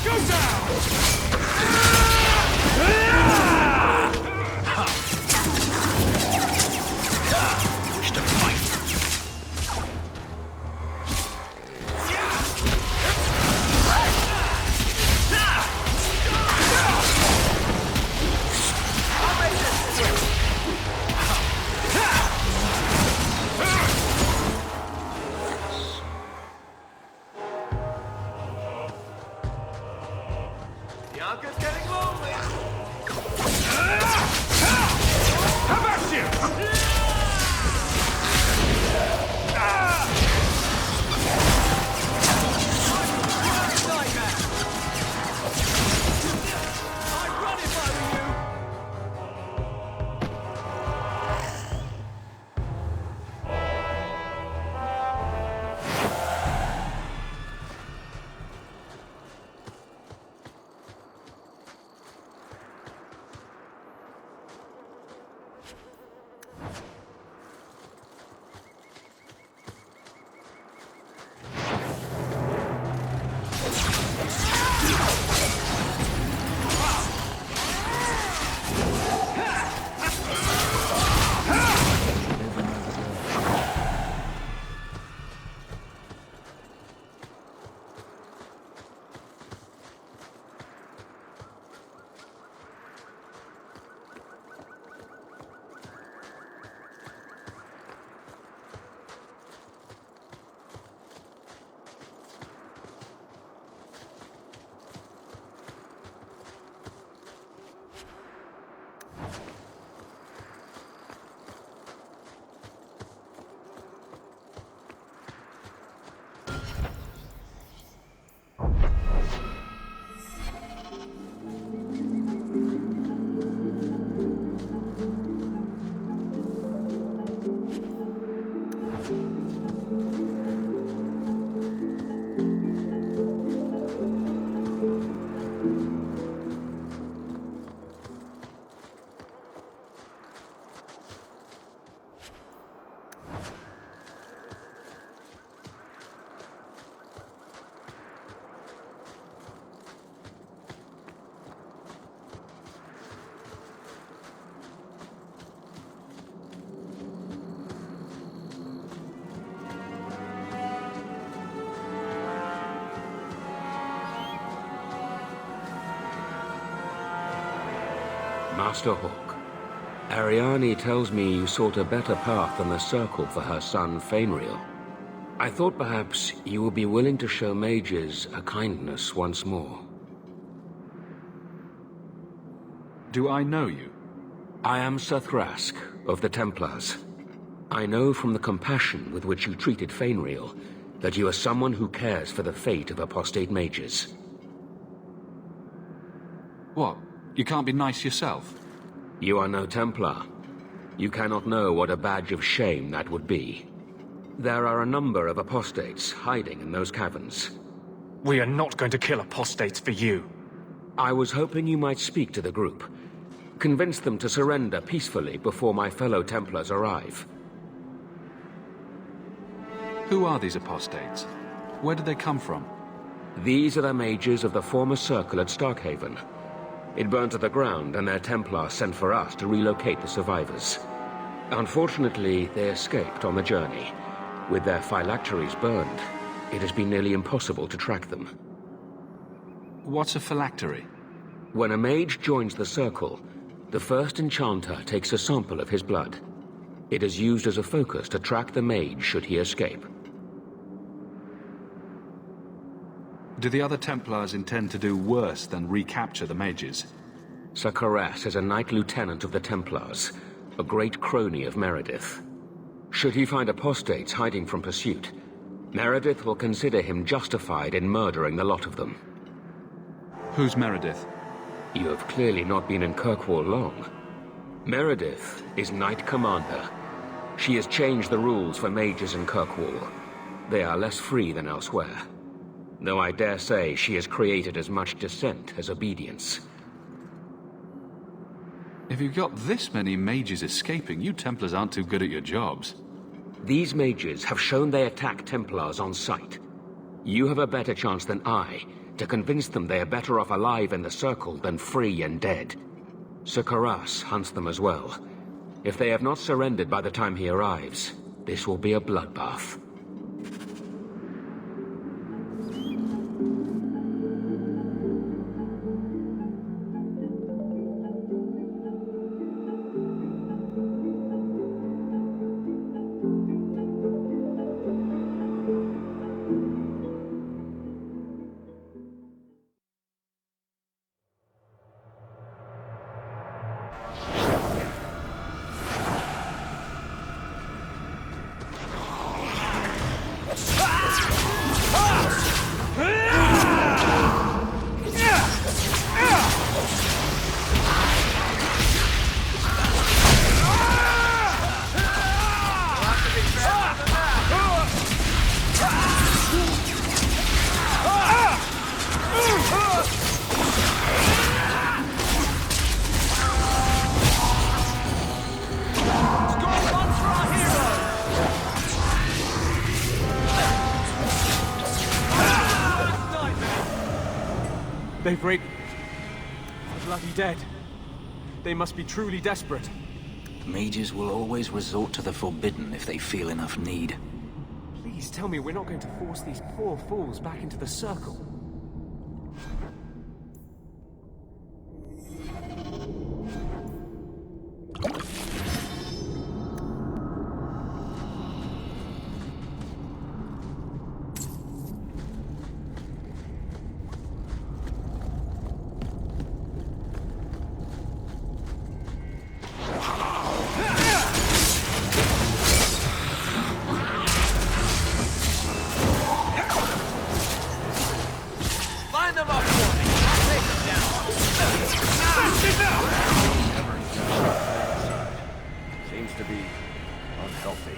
Go down! Wish to fight. Master Hawk, Ariane tells me you sought a better path than the Circle for her son, Fenris. I thought perhaps you would be willing to show mages a kindness once more. Do I know you? I am Sir Thrask, of the Templars. I know from the compassion with which you treated Fenris that you are someone who cares for the fate of apostate mages. What? You can't be nice yourself? You are no Templar. You cannot know what a badge of shame that would be. There are a number of apostates hiding in those caverns. We are not going to kill apostates for you. I was hoping you might speak to the group. Convince them to surrender peacefully before my fellow Templars arrive. Who are these apostates? Where did they come from? These are the mages of the former Circle at Starkhaven. It burned to the ground, and their Templars sent for us to relocate the survivors. Unfortunately, they escaped on the journey. With their phylacteries burned, it has been nearly impossible to track them. What's a phylactery? When a mage joins the Circle, the first enchanter takes a sample of his blood. It is used as a focus to track the mage should he escape. Do the other Templars intend to do worse than recapture the mages? Sir Caress is a Knight Lieutenant of the Templars, a great crony of Meredith. Should he find apostates hiding from pursuit, Meredith will consider him justified in murdering the lot of them. Who's Meredith? You have clearly not been in Kirkwall long. Meredith is Knight Commander. She has changed the rules for mages in Kirkwall. They are less free than elsewhere. Though I dare say she has created as much dissent as obedience. If you've got this many mages escaping, you Templars aren't too good at your jobs. These mages have shown they attack Templars on sight. You have a better chance than I to convince them they are better off alive in the Circle than free and dead. Sir Karas hunts them as well. If they have not surrendered by the time he arrives, this will be a bloodbath. They've raped... They're bloody dead. They must be truly desperate. Mages will always resort to the forbidden if they feel enough need. Please tell me we're not going to force these poor fools back into the Circle. Seems to be unhealthy.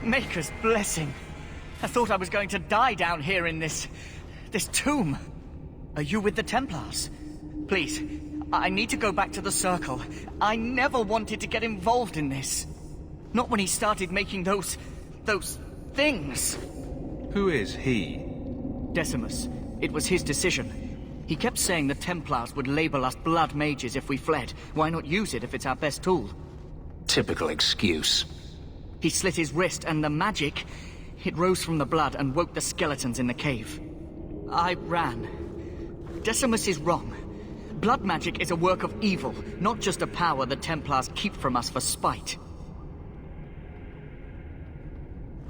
Maker's blessing. I thought I was going to die down here in this tomb. Are you with the Templars? Please, I need to go back to the Circle. I never wanted to get involved in this. Not when he started making those things. Who is he? Decimus. It was his decision. He kept saying the Templars would label us blood mages if we fled. Why not use it if it's our best tool? Typical excuse. He slit his wrist, and the magic, it rose from the blood and woke the skeletons in the cave. I ran. Decimus is wrong. Blood magic is a work of evil, not just a power the Templars keep from us for spite.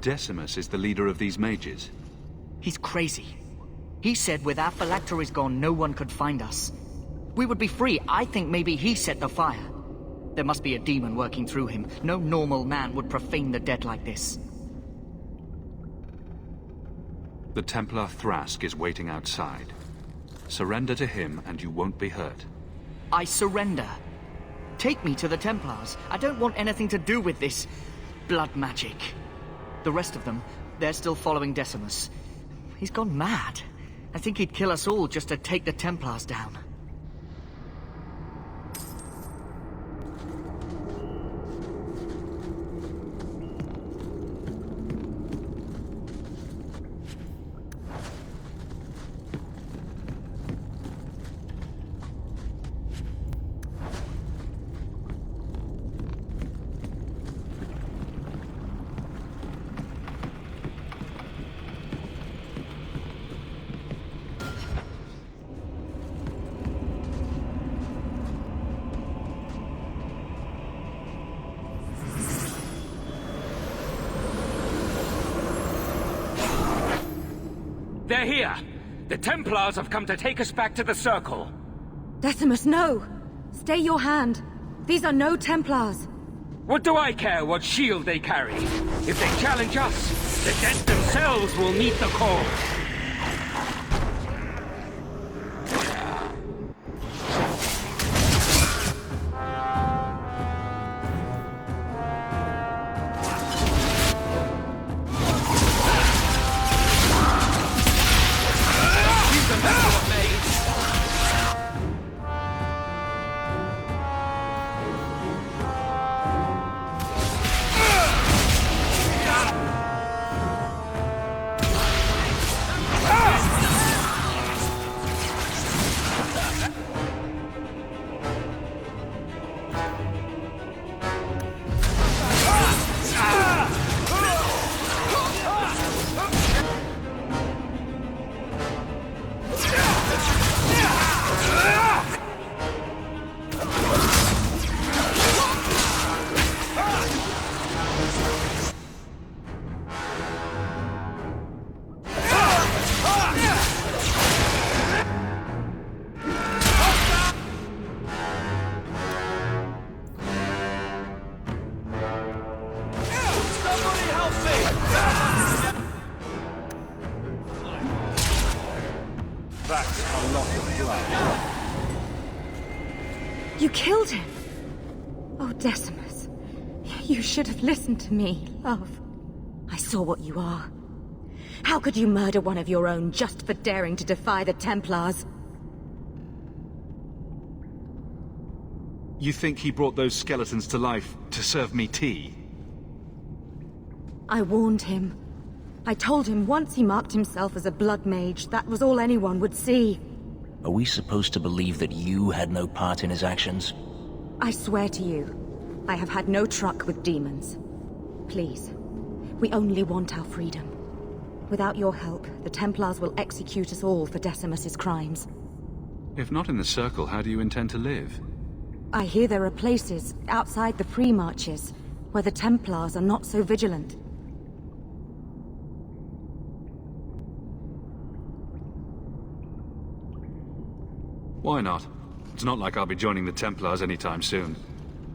Decimus is the leader of these mages. He's crazy. He said with our phylacteries gone, no one could find us. We would be free. I think maybe he set the fire. There must be a demon working through him. No normal man would profane the dead like this. The Templar Thrask is waiting outside. Surrender to him and you won't be hurt. I surrender. Take me to the Templars. I don't want anything to do with this blood magic. The rest of them, they're still following Decimus. He's gone mad. I think he'd kill us all just to take the Templars down. They're here! The Templars have come to take us back to the Circle! Decimus, no! Stay your hand. These are no Templars. What do I care what shield they carry? If they challenge us, the dead themselves will meet the call. You killed him! Oh, Decimus. You should have listened to me, love. I saw what you are. How could you murder one of your own just for daring to defy the Templars? You think he brought those skeletons to life to serve me tea? I warned him. I told him once he marked himself as a blood mage, that was all anyone would see. Are we supposed to believe that you had no part in his actions? I swear to you, I have had no truck with demons. Please, we only want our freedom. Without your help, the Templars will execute us all for Decimus's crimes. If not in the Circle, how do you intend to live? I hear there are places outside the pre-marches where the Templars are not so vigilant. Why not? It's not like I'll be joining the Templars anytime soon.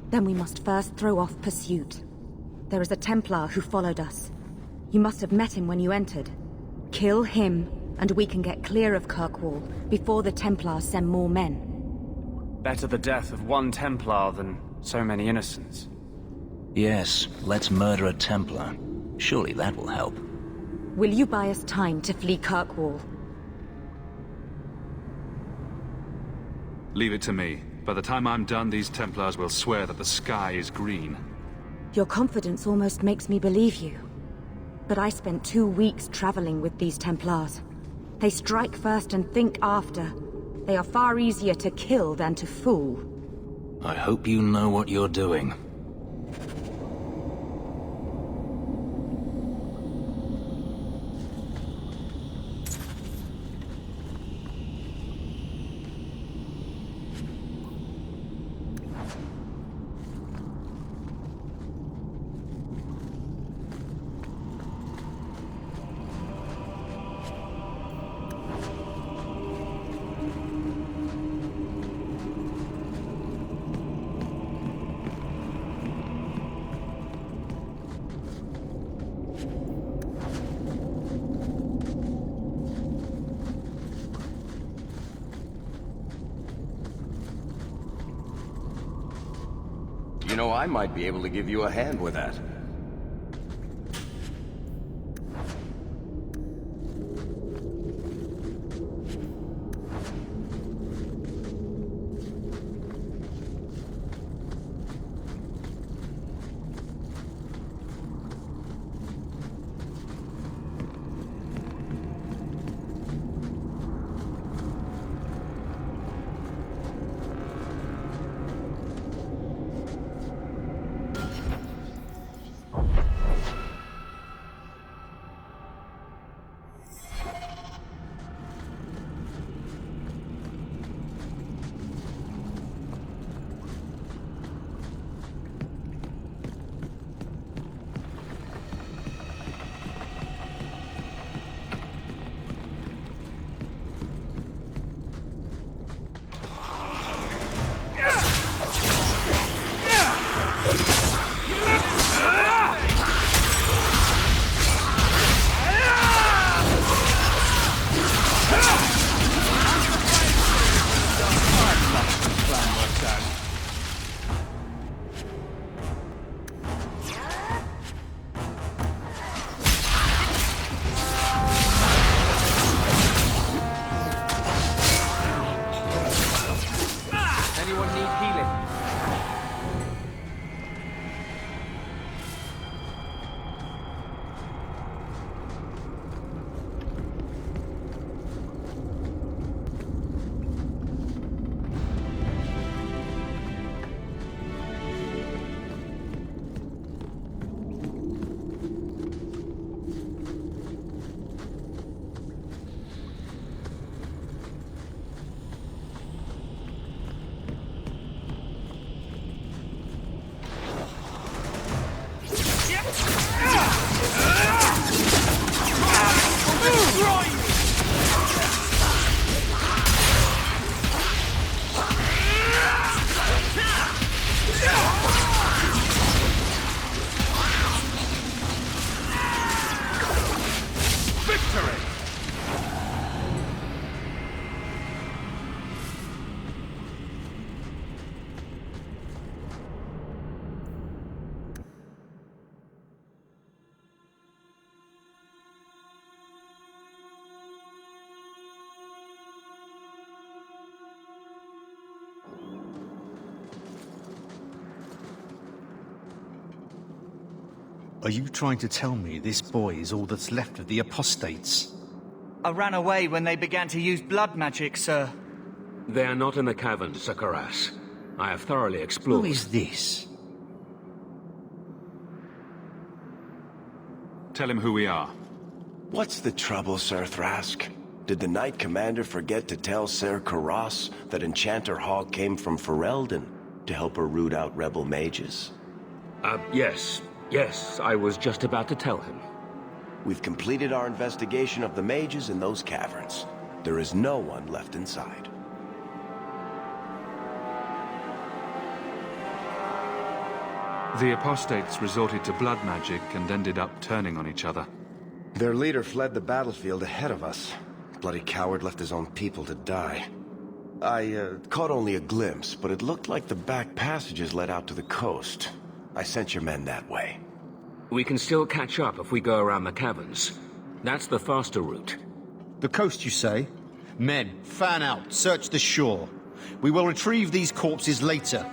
Then we must first throw off pursuit. There is a Templar who followed us. You must have met him when you entered. Kill him, and we can get clear of Kirkwall before the Templars send more men. Better the death of one Templar than so many innocents. Yes, let's murder a Templar. Surely that will help. Will you buy us time to flee Kirkwall? Leave it to me. By the time I'm done, these Templars will swear that the sky is green. Your confidence almost makes me believe you. But I spent 2 weeks traveling with these Templars. They strike first and think after. They are far easier to kill than to fool. I hope you know what you're doing. You know, I might be able to give you a hand with that. Are you trying to tell me this boy is all that's left of the apostates? I ran away when they began to use blood magic, sir. They are not in the caverns, Sir Karas. I have thoroughly explored. Who is this? Tell him who we are. What's the trouble, Sir Thrask? Did the Knight Commander forget to tell Ser Karas that Enchanter Hawk came from Ferelden to help her root out rebel mages? Yes. Yes, I was just about to tell him. We've completed our investigation of the mages in those caverns. There is no one left inside. The apostates resorted to blood magic and ended up turning on each other. Their leader fled the battlefield ahead of us. Bloody coward left his own people to die. I caught only a glimpse, but it looked like the back passages led out to the coast. I sent your men that way. We can still catch up if we go around the caverns. That's the faster route. The coast, you say? Men, fan out, search the shore. We will retrieve these corpses later.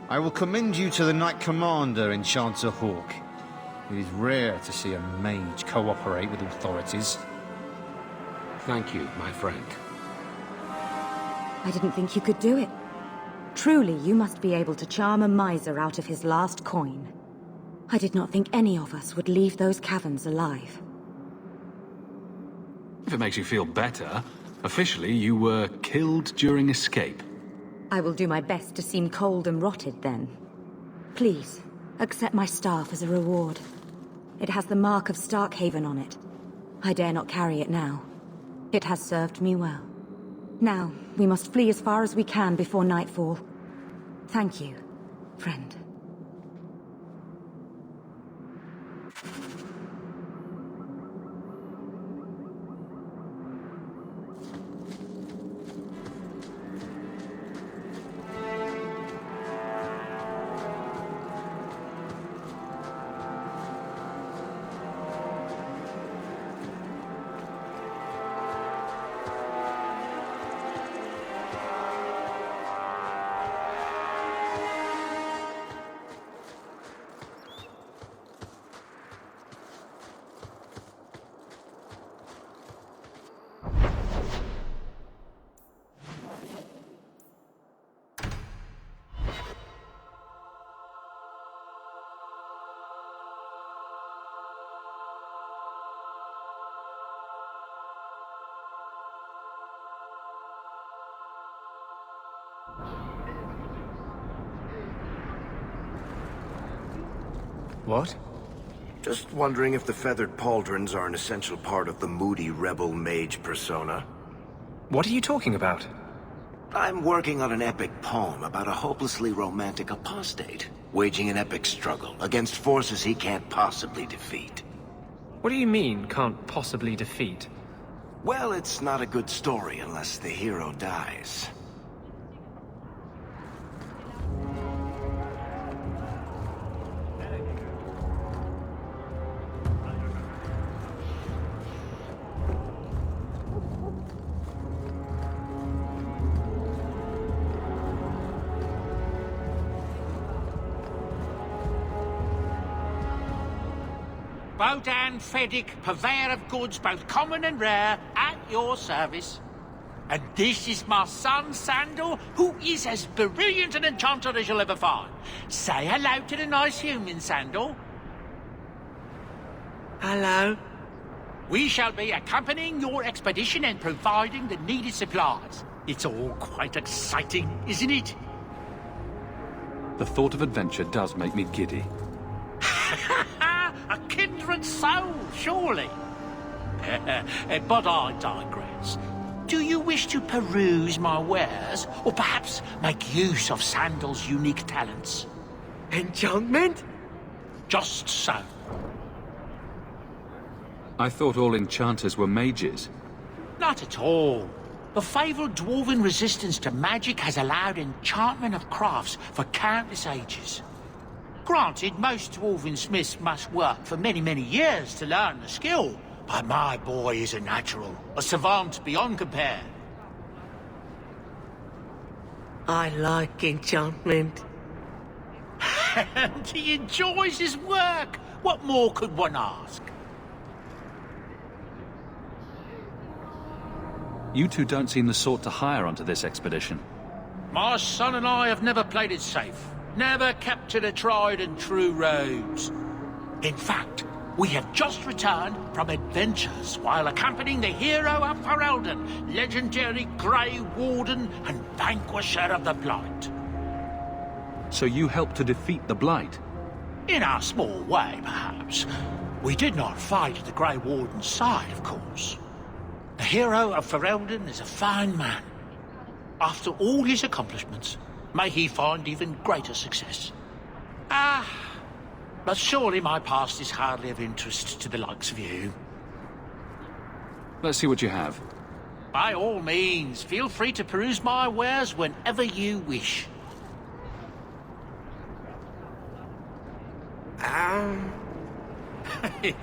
I will commend you to the Knight Commander, Enchanter Hawk. It is rare to see a mage cooperate with authorities. Thank you, my friend. I didn't think you could do it. Truly, you must be able to charm a miser out of his last coin. I did not think any of us would leave those caverns alive. If it makes you feel better, officially you were killed during escape. I will do my best to seem cold and rotted then. Please, accept my staff as a reward. It has the mark of Starkhaven on it. I dare not carry it now. It has served me well. Now, we must flee as far as we can before nightfall. Thank you, friend. What? Just wondering if the feathered pauldrons are an essential part of the moody rebel mage persona. What are you talking about? I'm working on an epic poem about a hopelessly romantic apostate, waging an epic struggle against forces he can't possibly defeat. What do you mean, can't possibly defeat? Well, it's not a good story unless the hero dies. Bodan Feddick, purveyor of goods both common and rare, at your service. And this is my son, Sandal, who is as brilliant an enchanter as you'll ever find. Say hello to the nice human, Sandal. Hello. We shall be accompanying your expedition and providing the needed supplies. It's all quite exciting, isn't it? The thought of adventure does make me giddy. A kindred soul, surely. But I digress. Do you wish to peruse my wares, or perhaps make use of Sandal's unique talents? Enchantment? Just so. I thought all enchanters were mages. Not at all. The fabled dwarven resistance to magic has allowed enchantment of crafts for countless ages. Granted, most dwarven smiths must work for many, many years to learn the skill, but my boy is a natural, a savant beyond compare. I like enchantment. And he enjoys his work. What more could one ask? You two don't seem the sort to hire onto this expedition. My son and I have never played it safe. Never kept to the tried and true roads. In fact, we have just returned from adventures while accompanying the hero of Ferelden, legendary Grey Warden and vanquisher of the Blight. So you helped to defeat the Blight? In our small way, perhaps. We did not fight at the Grey Warden's side, of course. The hero of Ferelden is a fine man. After all his accomplishments, may he find even greater success. But surely my past is hardly of interest to the likes of you. Let's see what you have. By all means, feel free to peruse my wares whenever you wish.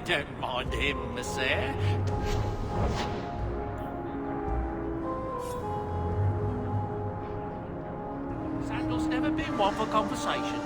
Don't mind him, monsieur. Sandal's never been one for conversation.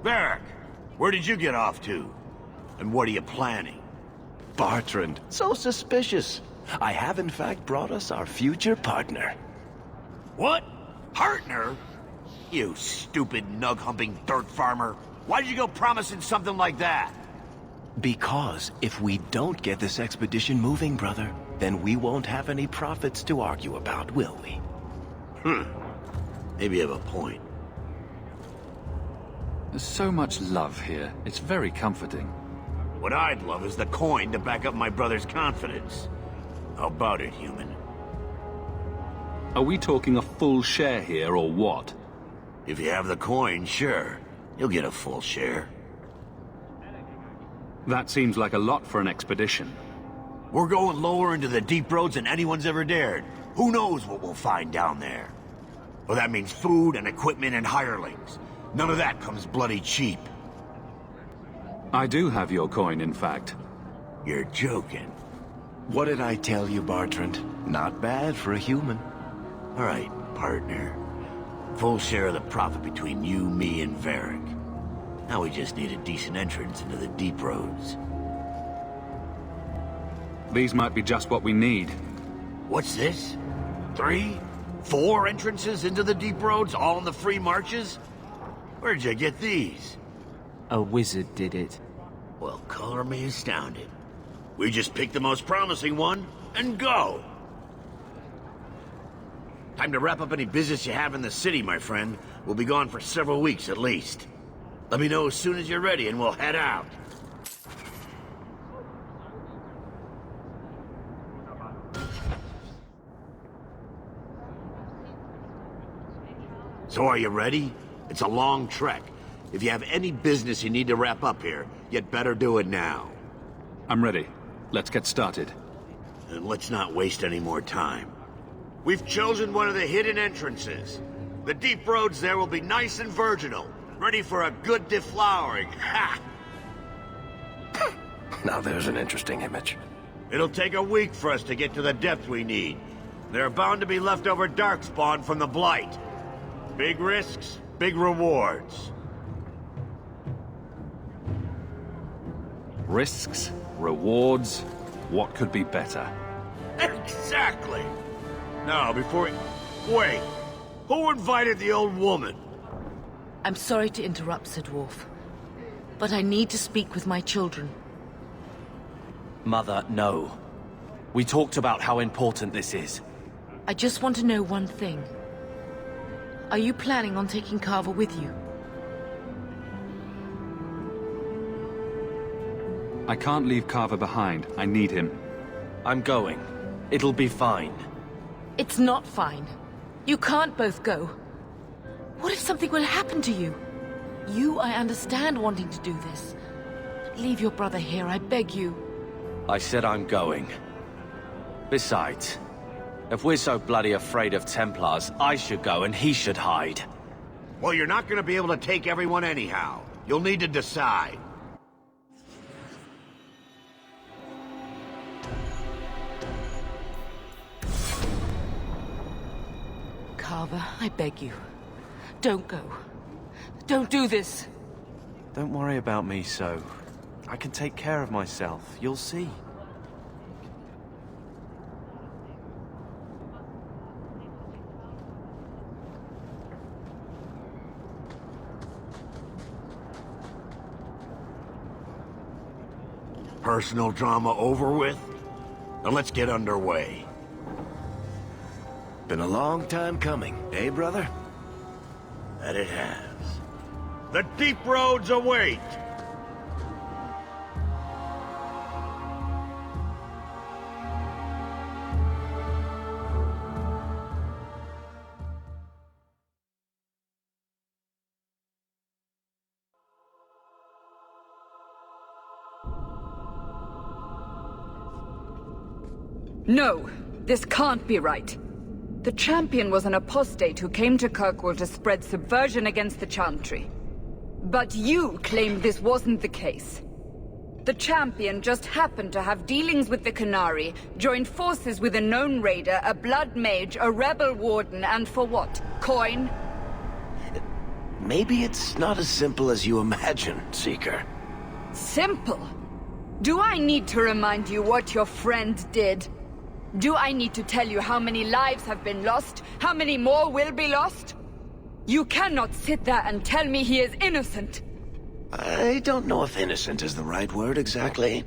Varric, where did you get off to? And what are you planning? Bartrand, so suspicious. I have in fact brought us our future partner. What? Partner? You stupid nug-humping dirt farmer. Why'd you go promising something like that? Because if we don't get this expedition moving, brother, then we won't have any profits to argue about, will we? Maybe you have a point. There's so much love here. It's very comforting. What I'd love is the coin to back up my brother's confidence. How about it, human? Are we talking a full share here, or what? If you have the coin, sure. You'll get a full share. That seems like a lot for an expedition. We're going lower into the deep roads than anyone's ever dared. Who knows what we'll find down there? Well, that means food and equipment and hirelings. None of that comes bloody cheap. I do have your coin, in fact. You're joking. What did I tell you, Bartrand? Not bad for a human. All right, partner. Full share of the profit between you, me, and Varric. Now we just need a decent entrance into the deep roads. These might be just what we need. What's this? 3? 4 entrances into the deep roads, all in the free marches? Where'd you get these? A wizard did it. Well, color me astounded. We just pick the most promising one, and go! Time to wrap up any business you have in the city, my friend. We'll be gone for several weeks at least. Let me know as soon as you're ready and we'll head out. So are you ready? It's a long trek. If you have any business you need to wrap up here, you'd better do it now. I'm ready. Let's get started. And let's not waste any more time. We've chosen one of the hidden entrances. The deep roads there will be nice and virginal, ready for a good deflowering. Ha! Now there's an interesting image. It'll take a week for us to get to the depth we need. There are bound to be leftover darkspawn from the Blight. Big risks, big rewards. Risks, rewards, what could be better? Exactly! Now, before wait, who invited the old woman? I'm sorry to interrupt, Sir Dwarf, but I need to speak with my children. Mother, no. We talked about how important this is. I just want to know one thing. Are you planning on taking Carver with you? I can't leave Carver behind. I need him. I'm going. It'll be fine. It's not fine. You can't both go. What if something will happen to you? I understand wanting to do this. But leave your brother here, I beg you. I said I'm going. Besides, If we're so bloody afraid of Templars, I should go and he should hide. Well, you're not gonna be able to take everyone anyhow. You'll need to decide. Carver, I beg you. Don't go. Don't do this. Don't worry about me so. I can take care of myself, you'll see. Personal drama over with? Now let's get underway. Been a long time coming, eh, brother? That it has. The deep roads await! No, this can't be right. The champion was an apostate who came to Kirkwall to spread subversion against the Chantry. But you claim this wasn't the case. The champion just happened to have dealings with the Canary, joined forces with a known raider, a blood mage, a rebel warden, and for what? Coin? Maybe it's not as simple as you imagine, Seeker. Simple? Do I need to remind you what your friend did? Do I need to tell you how many lives have been lost? How many more will be lost? You cannot sit there and tell me he is innocent. I don't know if innocent is the right word exactly.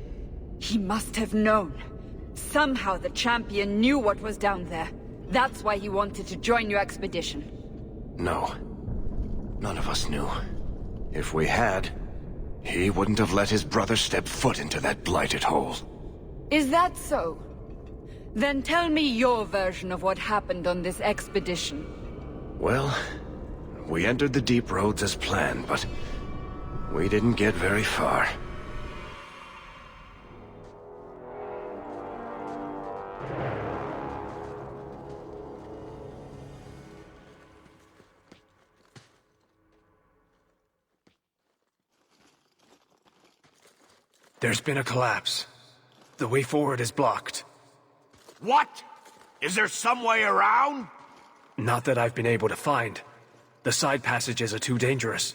He must have known. Somehow the champion knew what was down there. That's why he wanted to join your expedition. No. None of us knew. If we had, he wouldn't have let his brother step foot into that blighted hole. Is that so? Then tell me your version of what happened on this expedition. Well, we entered the deep roads as planned, but we didn't get very far. There's been a collapse. The way forward is blocked. What? Is there some way around? Not that I've been able to find. The side passages are too dangerous.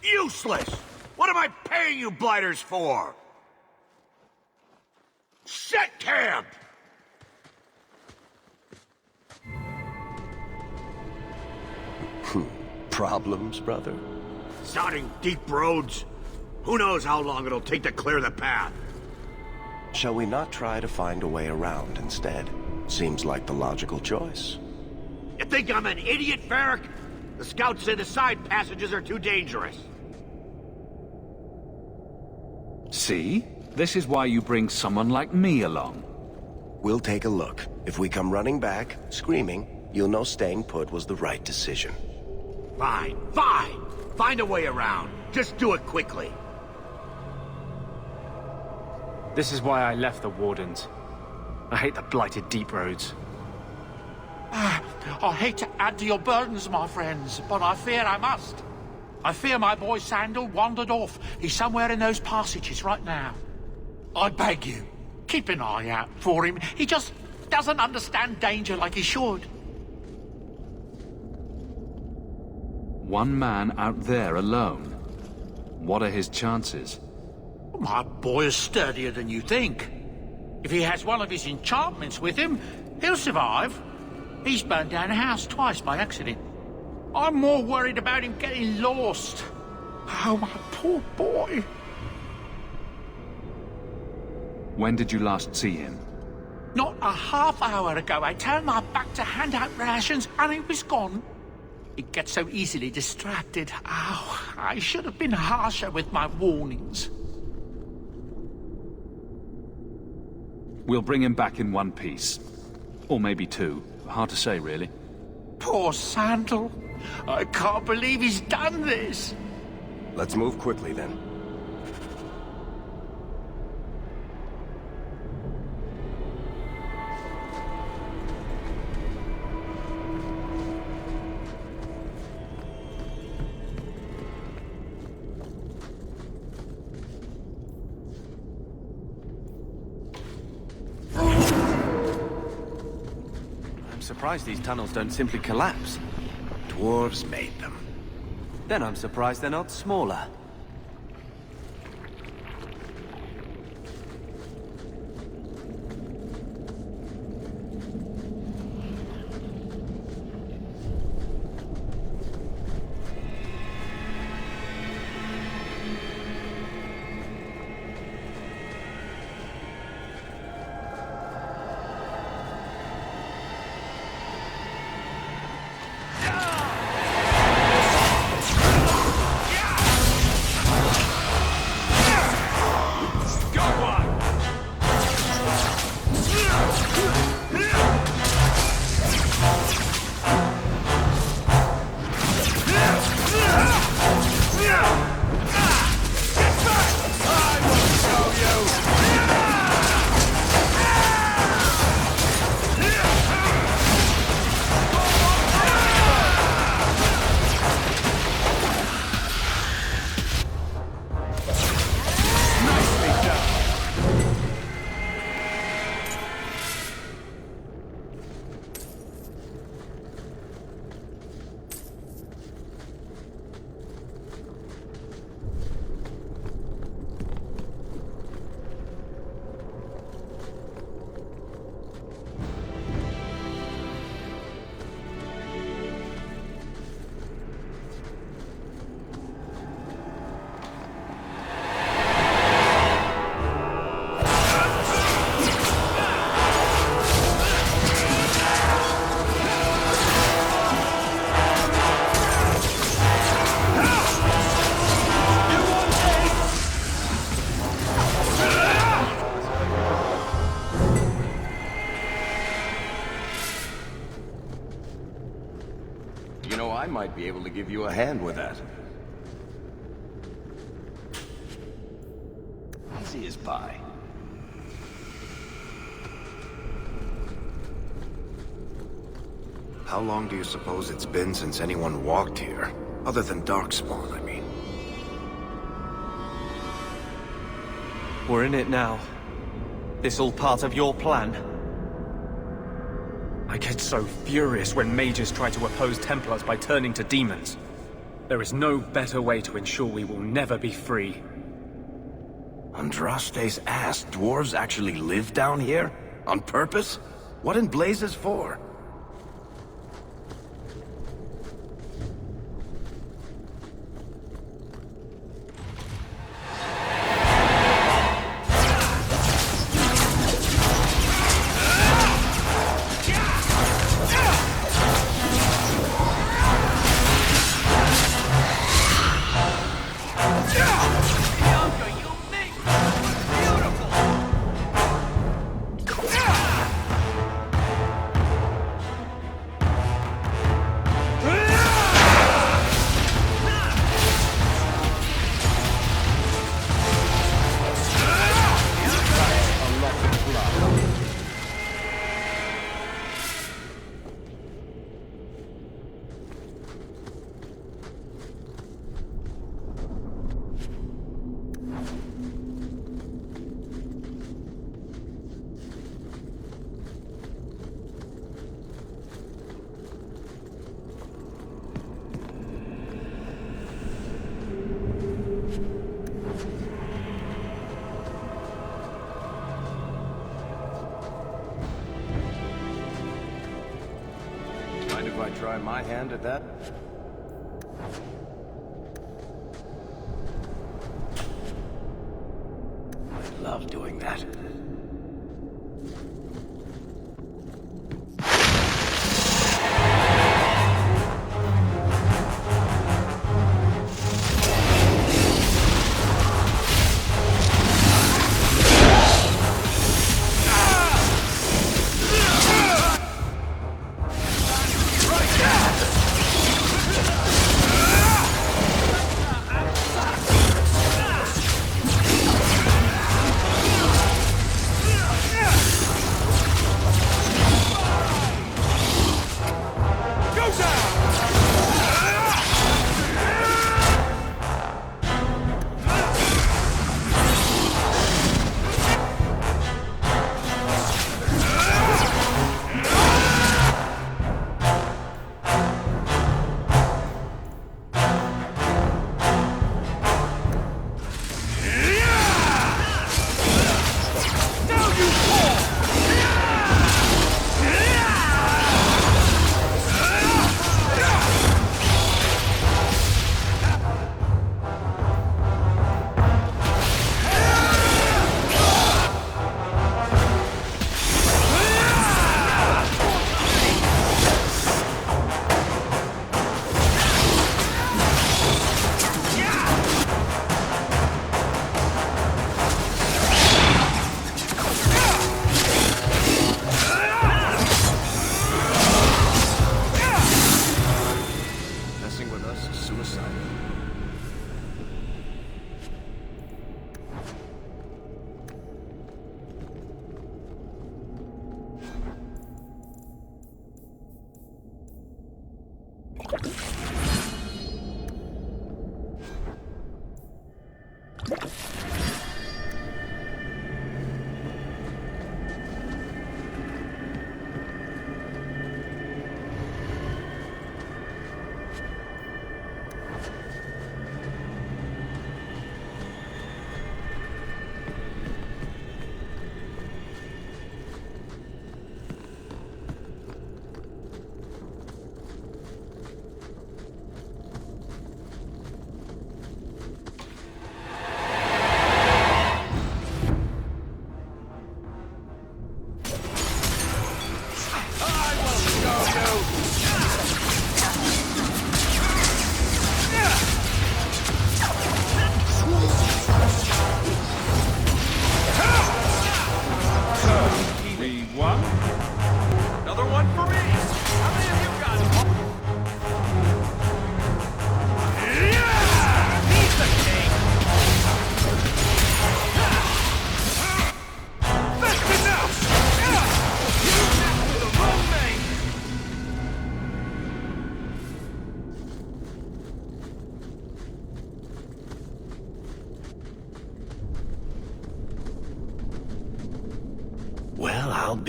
Useless! What am I paying you blighters for? Set camp! Problems, brother? Sounding deep roads? Who knows how long it'll take to clear the path? Shall we not try to find a way around instead? Seems like the logical choice. You think I'm an idiot, Varric? The scouts say the side passages are too dangerous. See? This is why you bring someone like me along. We'll take a look. If we come running back, screaming, you'll know staying put was the right decision. Fine, fine! Find a way around. Just do it quickly. This is why I left the Wardens. I hate the blighted deep roads. I hate to add to your burdens, my friends, but I fear I must. I fear my boy Sandal wandered off. He's somewhere in those passages right now. I beg you, keep an eye out for him. He just doesn't understand danger like he should. One man out there alone. What are his chances? My boy is sturdier than you think. If he has one of his enchantments with him, he'll survive. He's burned down a house twice by accident. I'm more worried about him getting lost. Oh, my poor boy. When did you last see him? Not a half hour ago, I turned my back to hand out rations and he was gone. He gets so easily distracted. Oh, I should have been harsher with my warnings. We'll bring him back in one piece. Or maybe two. Hard to say, really. Poor Sandal. I can't believe he's done this. Let's move quickly, then. surprised these tunnels don't simply collapse. Dwarves made them. Then I'm surprised they're not smaller. I might be able to give you a hand with that. Easy as pie. How long do you suppose it's been since anyone walked here? Other than Darkspawn, I mean. We're in it now. This all part of your plan? I get so furious when mages try to oppose Templars by turning to demons. There is no better way to ensure we will never be free. Andraste's ass, dwarves actually live down here? On purpose? What in blazes for? Try my hand at that? I love doing that.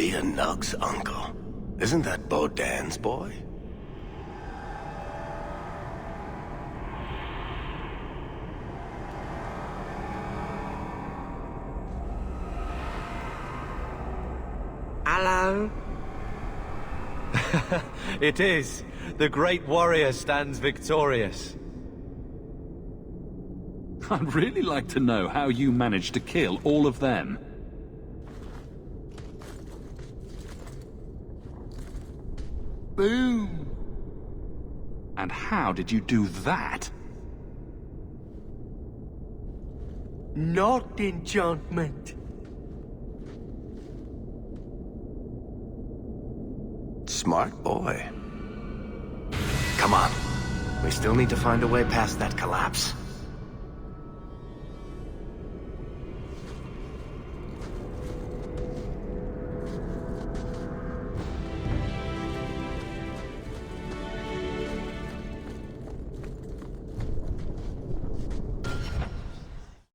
be a Nug's uncle. Isn't that Bodan's boy? Hello? It is. The great warrior stands victorious. I'd really like to know how you managed to kill all of them. Boom. And how did you do that? Not enchantment. Smart boy. Come on. We still need to find a way past that collapse.